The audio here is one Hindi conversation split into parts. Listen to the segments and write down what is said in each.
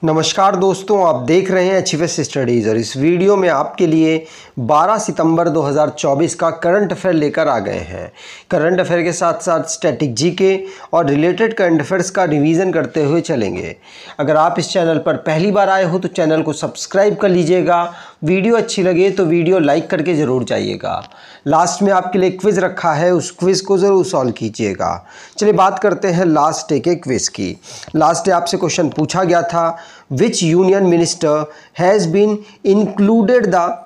नमस्कार दोस्तों, आप देख रहे हैं एचएफएस स्टडीज़ और इस वीडियो में आपके लिए 12 सितंबर 2024 का करंट अफेयर लेकर आ गए हैं। करंट अफेयर के साथ साथ स्टैटिक जीके और रिलेटेड करंट अफेयर्स का रिवीजन करते हुए चलेंगे। अगर आप इस चैनल पर पहली बार आए हो तो चैनल को सब्सक्राइब कर लीजिएगा। वीडियो अच्छी लगे तो वीडियो लाइक करके ज़रूर जाइएगा। लास्ट में आपके लिए क्विज़ रखा है, उस क्विज़ को ज़रूर सॉल्व कीजिएगा। चलिए बात करते हैं लास्ट डे के क्विज़ की। लास्ट डे आपसे क्वेश्चन पूछा गया था, which union minister has been included the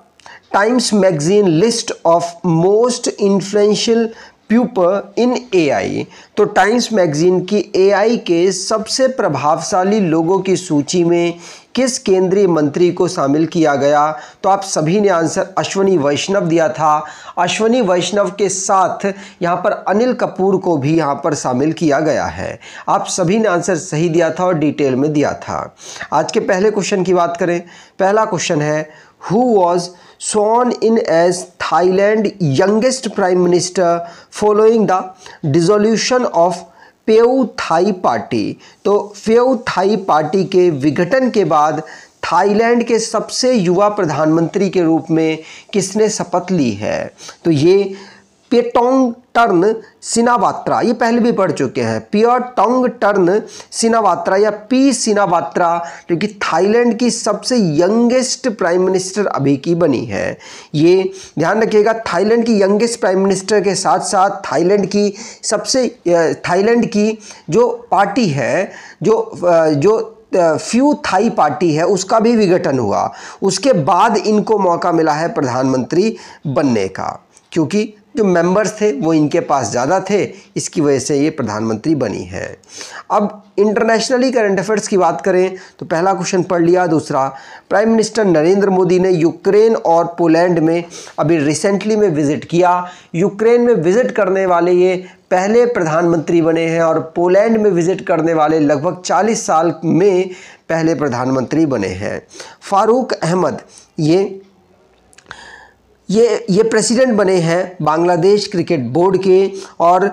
Times Magazine list of most influential people in AI। तो टाइम्स मैगजीन की AI के सबसे प्रभावशाली लोगों की सूची में किस केंद्रीय मंत्री को शामिल किया गया? तो आप सभी ने आंसर अश्विनी वैष्णव दिया था। अश्विनी वैष्णव के साथ यहाँ पर अनिल कपूर को भी यहाँ पर शामिल किया गया है। आप सभी ने आंसर सही दिया था और डिटेल में दिया था। आज के पहले क्वेश्चन की बात करें। पहला क्वेश्चन है, Who was sworn in as Thailand youngest prime minister following the dissolution of Pheu Thai party? तो Pheu Thai पार्टी के विघटन के बाद थाईलैंड के सबसे युवा प्रधानमंत्री के रूप में किसने शपथ ली है? तो ये पेटोंगटर्न सिनावात्रा, ये पहले भी पढ़ चुके हैं। पेटोंगटर्न सिनावात्रा या पी सिनावात्रा, जो कि थाईलैंड की सबसे यंगेस्ट प्राइम मिनिस्टर अभी की बनी है। ये ध्यान रखिएगा, थाईलैंड की यंगेस्ट प्राइम मिनिस्टर के साथ साथ थाईलैंड की जो पार्टी है, जो फ्यू थाई पार्टी है, उसका भी विघटन हुआ। उसके बाद इनको मौका मिला है प्रधानमंत्री बनने का, क्योंकि जो मेंबर्स थे वो इनके पास ज़्यादा थे, इसकी वजह से ये प्रधानमंत्री बनी है। अब इंटरनेशनली करंट अफेयर्स की बात करें तो पहला क्वेश्चन पढ़ लिया। दूसरा, प्राइम मिनिस्टर नरेंद्र मोदी ने यूक्रेन और पोलैंड में अभी रिसेंटली में विज़िट किया। यूक्रेन में विज़िट करने वाले ये पहले प्रधानमंत्री बने हैं और पोलैंड में विज़िट करने वाले लगभग 40 साल में पहले प्रधानमंत्री बने हैं। फारूक अहमद ये प्रेसिडेंट बने हैं बांग्लादेश क्रिकेट बोर्ड के, और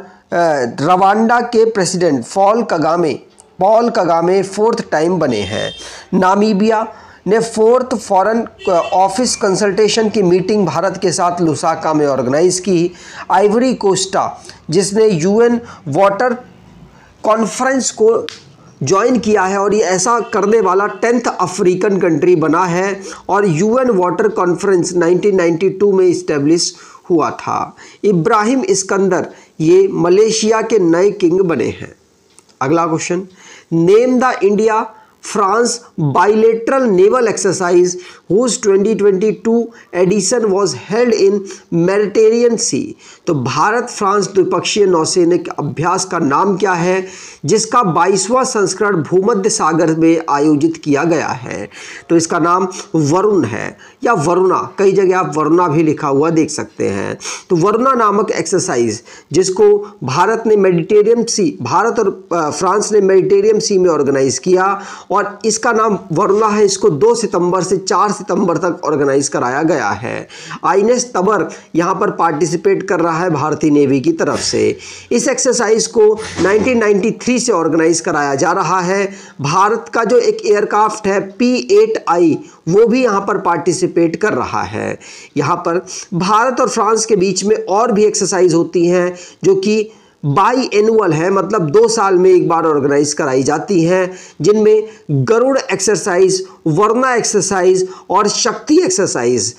रवांडा के president Paul Kagame 4th time बने हैं। नामीबिया ने 4th फॉरेन ऑफिस कंसल्टेशन की मीटिंग भारत के साथ लुसाका में ऑर्गेनाइज की। आइवरी कोस्टा, जिसने UN वाटर कॉन्फ्रेंस को ज्वाइन किया है और ये ऐसा करने वाला 10th अफ्रीकन कंट्री बना है, और UN वाटर कॉन्फ्रेंस 1992 में इस्टेब्लिश हुआ था। इब्राहिम इस्कंदर ये मलेशिया के नए किंग बने हैं। अगला question, name the India France bilateral naval exercise whose 2022 edition was held in Mediterranean sea. तो भारत फ्रांस द्विपक्षीय नौसैनिक अभ्यास का नाम क्या है, जिसका 22वां संस्करण भूमध्य सागर में आयोजित किया गया है? तो इसका नाम वरुण है, या वरुणा, कई जगह आप वरुणा भी लिखा हुआ देख सकते हैं। तो वरुणा नामक एक्सरसाइज, जिसको भारत और फ्रांस ने मेडिटेरियन सी में ऑर्गेनाइज किया, और इसका नाम वरुणा है। इसको 2 सितंबर से 4 सितंबर तक ऑर्गेनाइज कराया गया है। आईएनएस तबर यहां पर पार्टिसिपेट कर रहा है भारतीय नेवी की तरफ से। इस एक्सरसाइज को 1993 से ऑर्गेनाइज कराया जा रहा है। भारत का जो एक एयरक्राफ्ट है P-8I, वो भी यहां पर पार्टिसिपेट कर रहा है। यहां पर भारत और फ्रांस के बीच में और भी एक्सरसाइज होती हैं, जो कि बाई एनुअल है, मतलब 2 साल में एक बार ऑर्गेनाइज कराई जाती हैं, जिनमें गरुड़ एक्सरसाइज, वरुणा एक्सरसाइज और शक्ति एक्सरसाइज।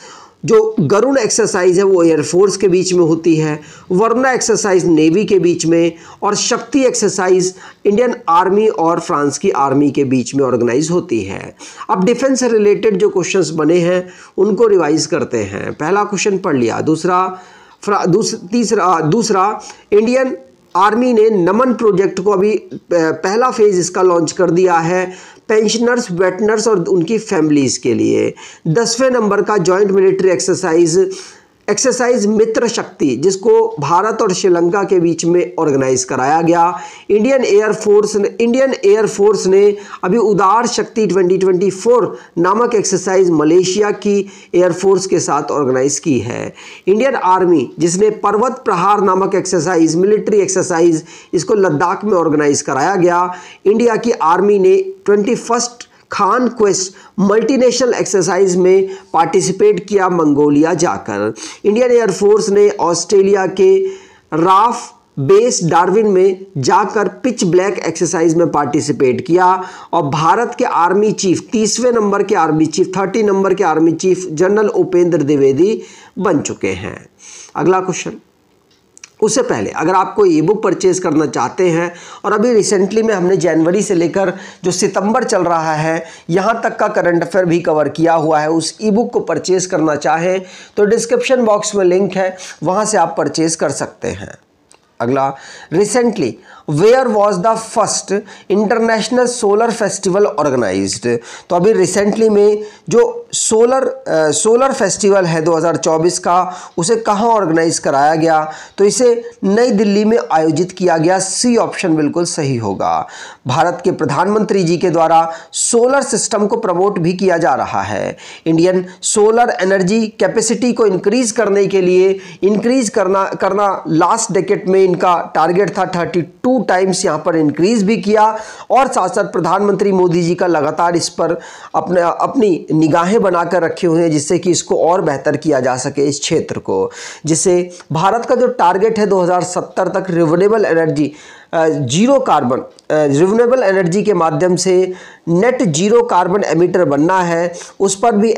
जो गरुड़ एक्सरसाइज है वो एयरफोर्स के बीच में होती है, वरुणा एक्सरसाइज नेवी के बीच में, और शक्ति एक्सरसाइज इंडियन आर्मी और फ्रांस की आर्मी के बीच में ऑर्गेनाइज होती है। अब डिफेंस से रिलेटेड जो क्वेश्चंस बने हैं उनको रिवाइज करते हैं। पहला क्वेश्चन पढ़ लिया। दूसरा, इंडियन आर्मी ने नमन प्रोजेक्ट को अभी पहला फेज इसका लॉन्च कर दिया है पेंशनर्स, वेटनर्स और उनकी फैमिलीज़ के लिए। 10वें नंबर का जॉइंट मिलिट्री एक्सरसाइज मित्र शक्ति, जिसको भारत और श्रीलंका के बीच में ऑर्गेनाइज कराया गया। इंडियन एयरफोर्स ने अभी उदार शक्ति 2024 नामक एक्सरसाइज मलेशिया की एयरफोर्स के साथ ऑर्गेनाइज की है। इंडियन आर्मी, जिसने पर्वत प्रहार नामक एक्सरसाइज, मिलिट्री एक्सरसाइज, इसको लद्दाख में ऑर्गेनाइज कराया गया। इंडिया की आर्मी ने 21st Khan quest multinational exercise में पार्टिसिपेट किया मंगोलिया जाकर। इंडियन एयरफोर्स ने ऑस्ट्रेलिया के राफ बेस डार्विन में जाकर पिच ब्लैक एक्सरसाइज में पार्टिसिपेट किया। और भारत के आर्मी चीफ 30वें नंबर के आर्मी चीफ 30 नंबर के army chief general Upendra Dwivedi बन चुके हैं। अगला क्वेश्चन, उससे पहले अगर आपको ई बुक परचेज करना चाहते हैं और अभी रिसेंटली में हमने जनवरी से लेकर जो सितंबर चल रहा है यहाँ तक का करंट अफेयर भी कवर किया हुआ है, उस ई बुक को परचेज करना चाहें तो डिस्क्रिप्शन बॉक्स में लिंक है, वहाँ से आप परचेज कर सकते हैं। अगला, recently where was the first international solar festival organised. तो अभी रिसेंटली में जो सोलर फेस्टिवल है 2024 का, उसे कहाँ ऑर्गेनाइज कराया गया, तो इसे नई दिल्ली में आयोजित किया गया। सी ऑप्शन बिल्कुल सही होगा। भारत के प्रधानमंत्री जी के द्वारा सोलर सिस्टम को प्रमोट भी किया जा रहा है। इंडियन सोलर एनर्जी कैपेसिटी को इंक्रीज करने के लिए करना लास्ट डेकेड में इनका टारगेट था। 32 टाइम्स यहां पर इंक्रीज भी किया और साथ साथ प्रधानमंत्री मोदी जी का लगातार इस पर अपनी निगाहें बनाकर रखे हुए हैं, जिससे कि इसको और बेहतर किया जा सके इस क्षेत्र को, जिससे भारत का जो टारगेट है 2070 तक रिन्यूएबल एनर्जी रिन्यूएबल एनर्जी के माध्यम से नेट जीरो कार्बन एमिटर बनना है, उस पर भी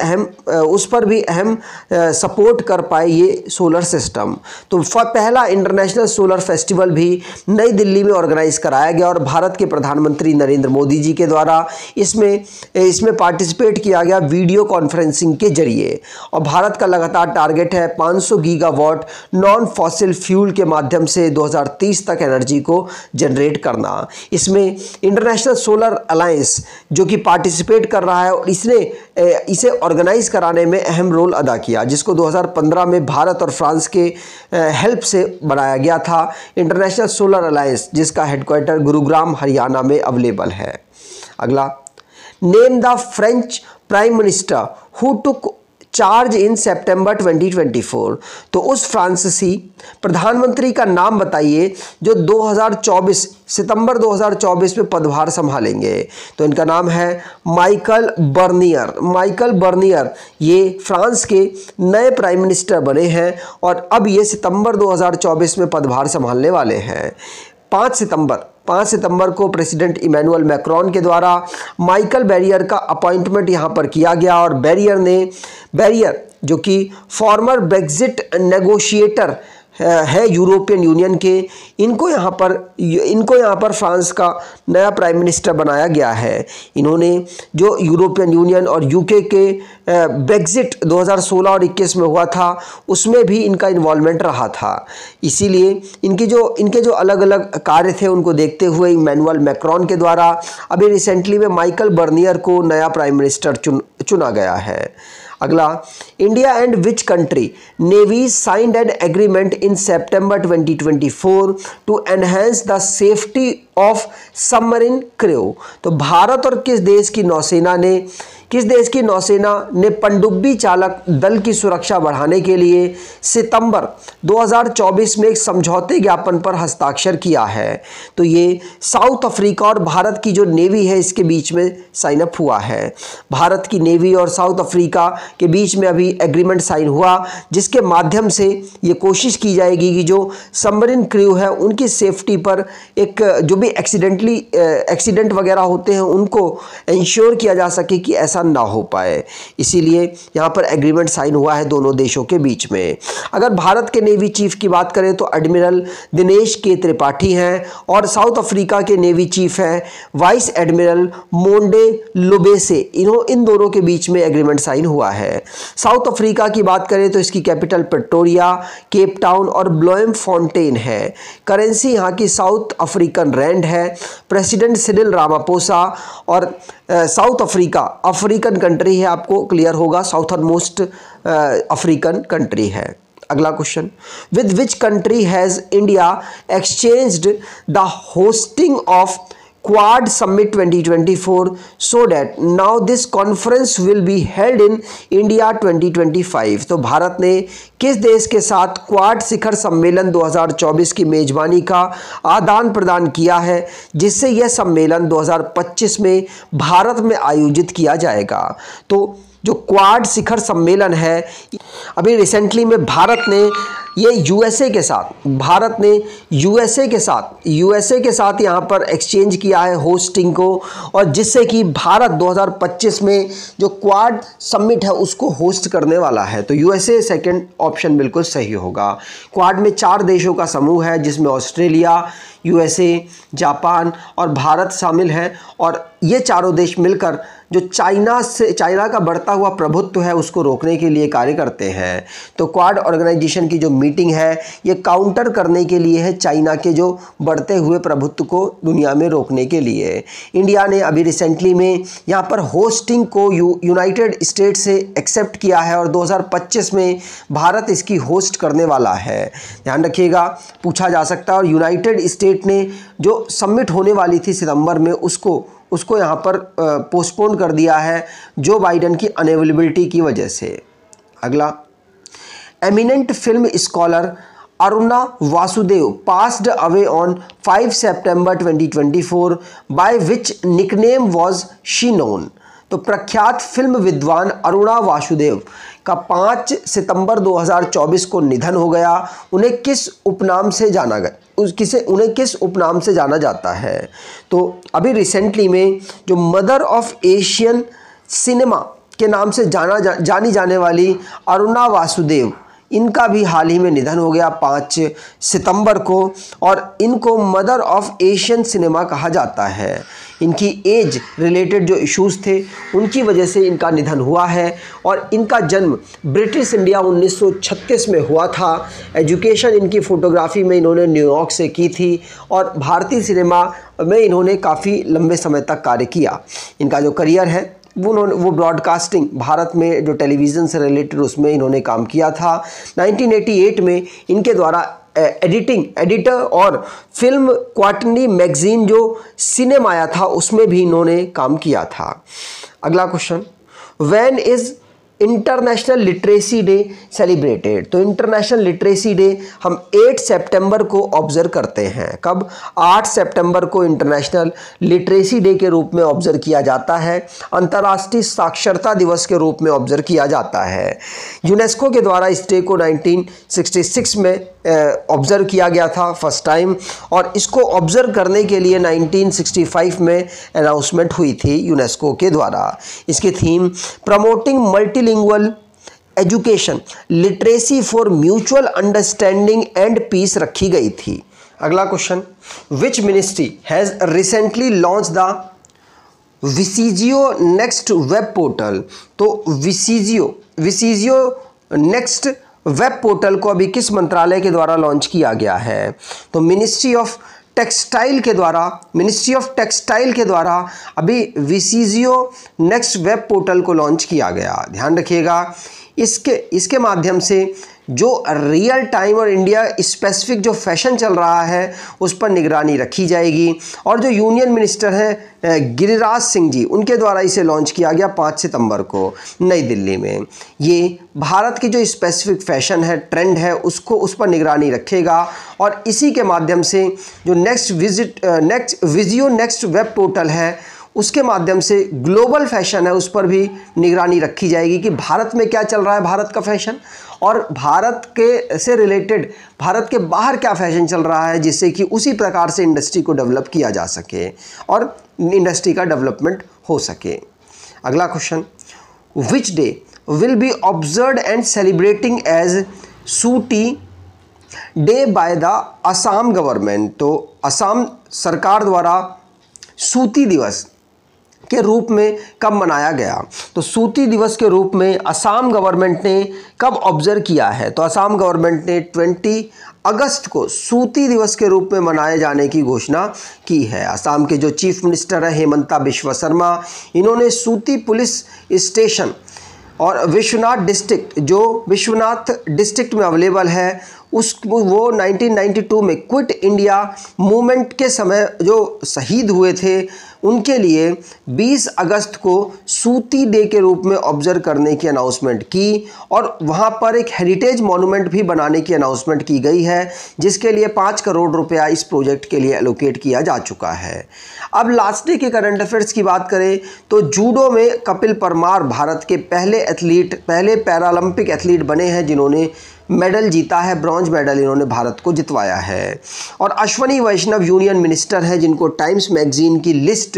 अहम सपोर्ट कर पाए ये सोलर सिस्टम। तो पहला इंटरनेशनल सोलर फेस्टिवल भी नई दिल्ली में ऑर्गेनाइज कराया गया और भारत के प्रधानमंत्री नरेंद्र मोदी जी के द्वारा इसमें पार्टिसिपेट किया गया वीडियो कॉन्फ्रेंसिंग के जरिए। और भारत का लगातार टारगेट है 500 गीगावाट नॉन फॉसिल फ्यूल के माध्यम से 2030 तक एनर्जी को जनरेट करना। इसमें इंटरनेशनल सोलर अलायंस जो कि पार्टिसिपेट कर रहा है और इसे ऑर्गेनाइज कराने में अहम रोल अदा किया, जिसको 2015 में भारत और फ्रांस के हेल्प से बनाया गया था। इंटरनेशनल सोलर अलायंस जिसका हेडक्वार्टर गुरुग्राम हरियाणा में अवेलेबल है। अगला, name the French prime minister who took charge in September 2024। तो उस फ्रांसीसी प्रधानमंत्री का नाम बताइए जो 2024 सितंबर 2024 में पदभार संभालेंगे। तो इनका नाम है माइकल बर्नियर। ये फ्रांस के नए प्राइम मिनिस्टर बने हैं और अब ये सितंबर 2024 में पदभार संभालने वाले हैं। 5 सितंबर को प्रेसिडेंट इमैनुअल मैक्रोन के द्वारा माइकल बैरियर का अपॉइंटमेंट यहाँ पर किया गया और बैरियर जो कि फॉर्मर ब्रेक्जिट नेगोशिएटर है यूरोपियन यूनियन के, इनको यहाँ पर फ्रांस का नया प्राइम मिनिस्टर बनाया गया है। इन्होंने जो यूरोपियन यूनियन और यूके के ब्रेक्जिट 2016 और 21 में हुआ था उसमें भी इनका इन्वॉल्वमेंट रहा था। इसीलिए इनके जो अलग अलग कार्य थे उनको देखते हुए इमैनुअल मैक्रोन के द्वारा अभी रिसेंटली में माइकल बर्नियर को नया प्राइम मिनिस्टर चुना गया है। अगला, India and which country navy signed an agreement in September 2024 to enhance the safety of submarine crew. तो भारत और किस देश की नौसेना ने पनडुब्बी चालक दल की सुरक्षा बढ़ाने के लिए सितंबर 2024 में एक समझौते ज्ञापन पर हस्ताक्षर किया है। तो ये साउथ अफ्रीका और भारत की जो नेवी है इसके बीच में साइन अप हुआ है। भारत की नेवी और साउथ अफ्रीका के बीच में अभी एग्रीमेंट साइन हुआ, जिसके माध्यम से ये कोशिश की जाएगी कि जो सबमरीन क्रू है उनकी सेफ्टी पर एक जो भी एक्सीडेंट वगैरह होते हैं उनको इंश्योर किया जा सके कि ऐसा ना हो पाए। इसीलिए यहाँ पर एग्रीमेंट साइन हुआ है दोनों देशों के बीच में। अगर भारत के नेवी चीफ की बात करें तो एडमिरल दिनेश के त्रिपाठी हैं और साउथ अफ्रीका के नेवी चीफ हैं वाइस एडमिरल मोंडे लुबेसे। इन दोनों के बीच में एग्रीमेंट साइन हुआ है। साउथ अफ्रीका की बात करें तो इसकी कैपिटल प्रिटोरिया, केप टाउन और ब्लोएमफॉन्टेन है। करेंसी यहाँ की साउथ अफ्रीकन रैंड है। प्रेसिडेंट सिरिल रामापोसा और साउथ अफ्रीकन कंट्री है, आपको क्लियर होगा, साउथर्न मोस्ट अफ्रीकन कंट्री है। अगला question, with which country has India exchanged the hosting of Quad Summit 2024 so that now this conference will be held in India 2025। तो भारत ने किस देश के साथ क्वाड शिखर सम्मेलन 2024 की मेजबानी का आदान प्रदान किया है, जिससे यह सम्मेलन 2025 में भारत में आयोजित किया जाएगा। तो जो क्वाड शिखर सम्मेलन है, अभी रिसेंटली में भारत ने ये यूएसए के साथ यहाँ पर एक्सचेंज किया है होस्टिंग को, और जिससे कि भारत 2025 में जो क्वाड समिट है उसको होस्ट करने वाला है। तो यूएसए सेकंड ऑप्शन बिल्कुल सही होगा। क्वाड में 4 देशों का समूह है, जिसमें ऑस्ट्रेलिया, यूएसए, जापान और भारत शामिल है, और ये चारों देश मिलकर जो चाइना का बढ़ता हुआ प्रभुत्व है उसको रोकने के लिए कार्य करते हैं। तो क्वाड ऑर्गेनाइजेशन की जो मीटिंग है ये काउंटर करने के लिए है, चाइना के जो बढ़ते हुए प्रभुत्व को दुनिया में रोकने के लिए। इंडिया ने अभी रिसेंटली में यहाँ पर होस्टिंग को यूनाइटेड स्टेट्स से एक्सेप्ट किया है, और 2025 में भारत इसकी होस्ट करने वाला है। ध्यान रखिएगा, पूछा जा सकता है। और यूनाइटेड स्टेट ने जो समिट होने वाली थी सितंबर में उसको यहाँ पर पोस्टपोन कर दिया है जो बाइडेन की अनअवेलेबिलिटी की वजह से। अगला, eminent film scholar Aruna Vasudev passed away on 5 September 2024, by which nickname was she known. तो प्रख्यात फिल्म विद्वान अरुणा वासुदेव का 5 सितंबर 2024 को निधन हो गया। उन्हें किस उपनाम से जाना जाता है? तो अभी रिसेंटली में जो मदर ऑफ एशियन सिनेमा के नाम से जानी जाने वाली अरुणा वासुदेव, इनका भी हाल ही में निधन हो गया 5 सितंबर को, और इनको मदर ऑफ एशियन सिनेमा कहा जाता है। इनकी एज रिलेटेड जो इश्यूज़ थे उनकी वजह से इनका निधन हुआ है, और इनका जन्म ब्रिटिश इंडिया 1936 में हुआ था। एजुकेशन इनकी फ़ोटोग्राफ़ी में इन्होंने न्यूयॉर्क से की थी, और भारतीय सिनेमा में इन्होंने काफ़ी लंबे समय तक कार्य किया। इनका जो करियर है वो ब्रॉडकास्टिंग, भारत में जो टेलीविज़न से रिलेटेड उसमें इन्होंने काम किया था। 1988 में इनके द्वारा एडिटर और फिल्म क्वार्टरली मैगजीन जो सिनेमा आया था उसमें भी इन्होंने काम किया था। अगला question, when is international literacy day celebrated? तो इंटरनेशनल लिटरेसी डे हम 8 सितंबर को ऑब्जर्व करते हैं। कब? 8 सितंबर को इंटरनेशनल लिटरेसी डे के रूप में ऑब्जर्व किया जाता है। अंतर्राष्ट्रीय साक्षरता दिवस के रूप में ऑब्जर्व किया जाता है। यूनेस्को के द्वारा इस डे को 1966 में ऑब्जर्व किया गया था फर्स्ट टाइम, और इसको ऑब्जर्व करने के लिए 1965 में अनाउंसमेंट हुई थी यूनेस्को के द्वारा। इसकी theme promoting multilingual education, literacy for mutual understanding and peace रखी गई थी। अगला question, which ministry has recently launch the VisioNxt web portal? तो विसिजियो नेक्स्ट वेब पोर्टल को अभी किस मंत्रालय के द्वारा लॉन्च किया गया है? तो मिनिस्ट्री ऑफ टेक्सटाइल के द्वारा अभी विसिजियो नेक्स्ट वेब पोर्टल को लॉन्च किया गया। ध्यान रखिएगा, इसके माध्यम से जो रियल टाइम और इंडिया स्पेसिफिक जो फैशन चल रहा है उस पर निगरानी रखी जाएगी। और जो यूनियन मिनिस्टर हैं गिरिराज सिंह जी, उनके द्वारा इसे लॉन्च किया गया 5 सितंबर को नई दिल्ली में। ये भारत की जो स्पेसिफिक फैशन है, ट्रेंड है, उस पर निगरानी रखेगा, और इसी के माध्यम से जो विजियो नेक्स्ट वेब पोर्टल है उसके माध्यम से ग्लोबल फैशन है उस पर भी निगरानी रखी जाएगी कि भारत में क्या चल रहा है, भारत का फैशन, और भारत के से रिलेटेड भारत के बाहर क्या फैशन चल रहा है, जिससे कि उसी प्रकार से इंडस्ट्री को डेवलप किया जा सके और इंडस्ट्री का डेवलपमेंट हो सके। अगला question, which day will be observed and celebrating as सूटी day by the Assam government? तो असम सरकार द्वारा सूती दिवस के रूप में कब मनाया गया? तो सूती दिवस के रूप में असम गवर्नमेंट ने कब ऑब्जर्व किया है? तो असम गवर्नमेंट ने 20 अगस्त को सूती दिवस के रूप में मनाए जाने की घोषणा की है। असम के जो चीफ मिनिस्टर हैं हेमंता बिश्वा शर्मा, इन्होंने सूती पुलिस स्टेशन और विश्वनाथ डिस्ट्रिक्ट में अवेलेबल है वो 1992 में क्विट इंडिया मूवमेंट के समय जो शहीद हुए थे उनके लिए 20 अगस्त को सूती डे के रूप में ऑब्जर्व करने की अनाउंसमेंट की और वहाँ पर एक हेरिटेज मॉन्यूमेंट भी बनाने की अनाउंसमेंट की गई है, जिसके लिए 5 करोड़ रुपया इस प्रोजेक्ट के लिए एलोकेट किया जा चुका है। अब लास्ट डे के करंट अफेयर्स की बात करें तो जूडो में कपिल परमार भारत के पहले पैरालंपिक एथलीट बने हैं जिन्होंने मेडल जीता है, ब्रॉन्ज मेडल इन्होंने भारत को जितवाया है। और अश्वनी वैष्णव यूनियन मिनिस्टर हैं जिनको टाइम्स मैगजीन की list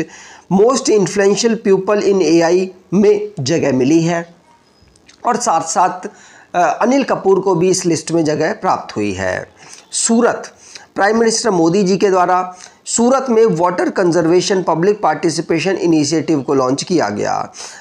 most influential people in AI में जगह मिली है और साथ साथ अनिल कपूर को भी इस लिस्ट में जगह प्राप्त हुई है। सूरत, प्राइम मिनिस्टर मोदी जी के द्वारा सूरत में water conservation public participation initiative को लॉन्च किया गया।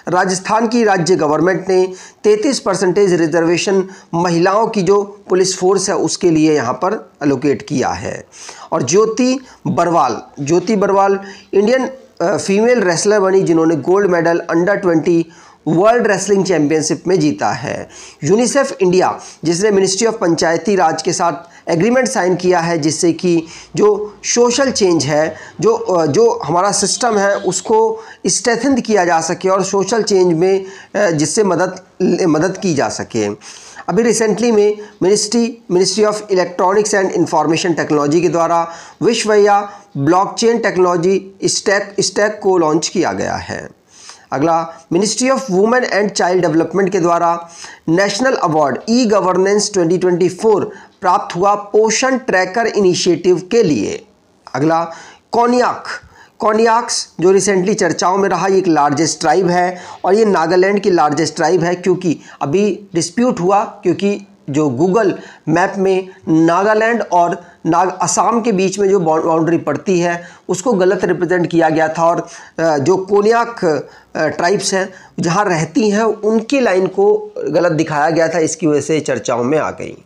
राजस्थान की राज्य गवर्नमेंट ने 33% रिजर्वेशन महिलाओं की जो पुलिस फोर्स है उसके लिए यहाँ पर एलोकेट किया है। और ज्योति बरवाल इंडियन फीमेल रेसलर बनी जिन्होंने gold medal under 20 world wrestling championship में जीता है। यूनिसेफ इंडिया जिसने मिनिस्ट्री ऑफ पंचायती राज के साथ एग्रीमेंट साइन किया है जिससे कि जो सोशल चेंज है, जो हमारा सिस्टम है उसको स्ट्रेंथन किया जा सके और सोशल चेंज में जिससे मदद की जा सके। अभी रिसेंटली में ministry of electronics and information technology के द्वारा विश्वया ब्लॉकचेन टेक्नोलॉजी स्टैक को लॉन्च किया गया है। अगला, ministry of women and child development के द्वारा नेशनल अवार्ड ई गवर्नेंस 2024 प्राप्त हुआ पोषण ट्रैकर इनिशिएटिव के लिए। अगला, कोनियाक्स जो रिसेंटली चर्चाओं में रहा, ये एक लार्जेस्ट ट्राइब है और ये नागालैंड की लार्जेस्ट ट्राइब है क्योंकि अभी डिस्प्यूट हुआ क्योंकि जो गूगल मैप में नागालैंड और असम के बीच में जो बाउंड्री पड़ती है उसको गलत रिप्रेजेंट किया गया था और जो कोनियाक ट्राइब्स हैं जहाँ रहती हैं उनकी लाइन को गलत दिखाया गया था, इसकी वजह से चर्चाओं में आ गई।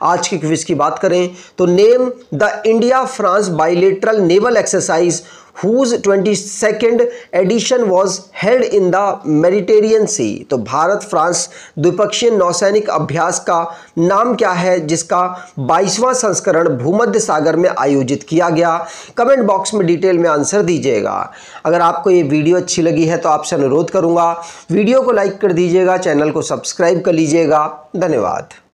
आज की क्विज की बात करें तो name the India France bilateral naval exercise whose 22nd edition was held in the Mediterranean Sea। तो भारत फ्रांस द्विपक्षीय नौसैनिक अभ्यास का नाम क्या है जिसका 22वां संस्करण भूमध्य सागर में आयोजित किया गया? कमेंट बॉक्स में डिटेल में आंसर दीजिएगा। अगर आपको ये वीडियो अच्छी लगी है तो आपसे अनुरोध करूंगा वीडियो को लाइक कर दीजिएगा, चैनल को सब्सक्राइब कर लीजिएगा। धन्यवाद।